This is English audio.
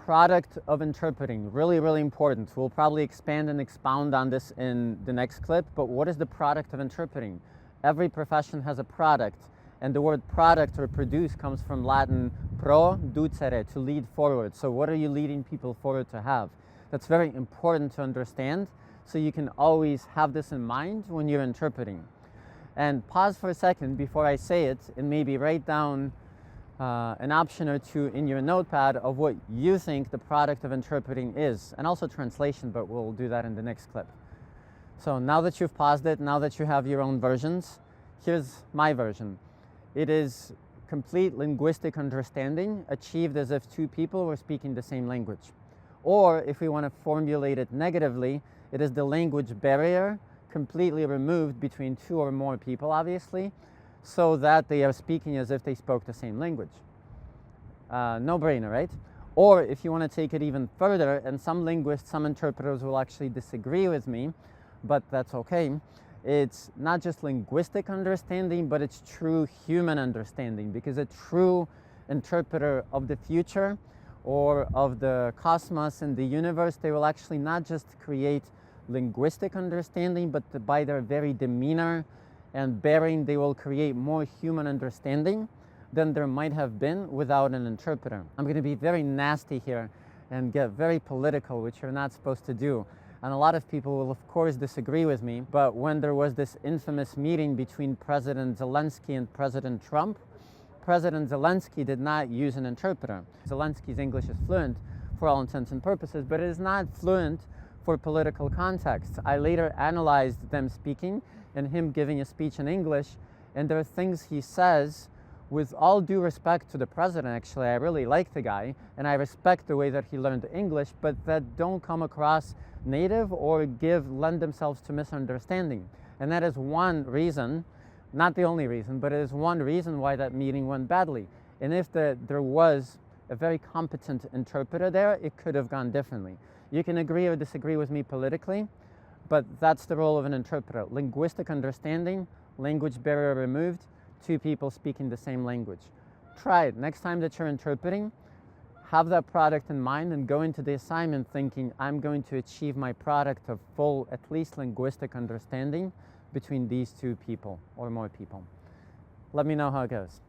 product of interpreting. Really, really important. We'll probably expand and expound on this in the next clip, but what is the product of interpreting? Every profession has a product, and the word product or produce comes from Latin producere, to lead forward. So what are you leading people forward to have? That's very important to understand, so you can always have this in mind when you're interpreting. And pause for a second before I say it, and maybe write down an option or two in your notepad of what you think the product of interpreting is, and also translation, but we'll do that in the next clip. So now that you've paused it, now that you have your own versions, here's my version. It is complete linguistic understanding achieved as if two people were speaking the same language. Or if we want to formulate it negatively, it is the language barrier completely removed between two or more people, obviously, so that they are speaking as if they spoke the same language. No brainer, right? Or if you want to take it even further, and some linguists, some interpreters will actually disagree with me, but that's okay. It's not just linguistic understanding, but it's true human understanding, because a true interpreter of the future or of the cosmos and the universe, they will actually not just create linguistic understanding, but by their very demeanor and bearing, they will create more human understanding than there might have been without an interpreter. I'm going to be very nasty here and get very political, which you're not supposed to do. And a lot of people will, of course, disagree with me, but when there was this infamous meeting between President Zelensky and President Trump, President Zelensky did not use an interpreter. Zelensky's English is fluent for all intents and purposes, but it is not fluent for political context. I later analyzed them speaking and him giving a speech in English, and there are things he says, with all due respect to the president, actually, I really like the guy, and I respect the way that he learned English, but that don't come across native or lend themselves to misunderstanding. And that is one reason, not the only reason, but it is one reason why that meeting went badly. And if there was a very competent interpreter there, it could have gone differently. You can agree or disagree with me politically, but that's the role of an interpreter. Linguistic understanding, language barrier removed, two people speaking the same language. Try it. Next time that you're interpreting, have that product in mind and go into the assignment thinking, I'm going to achieve my product of full, at least linguistic understanding between these two people or more people. Let me know how it goes.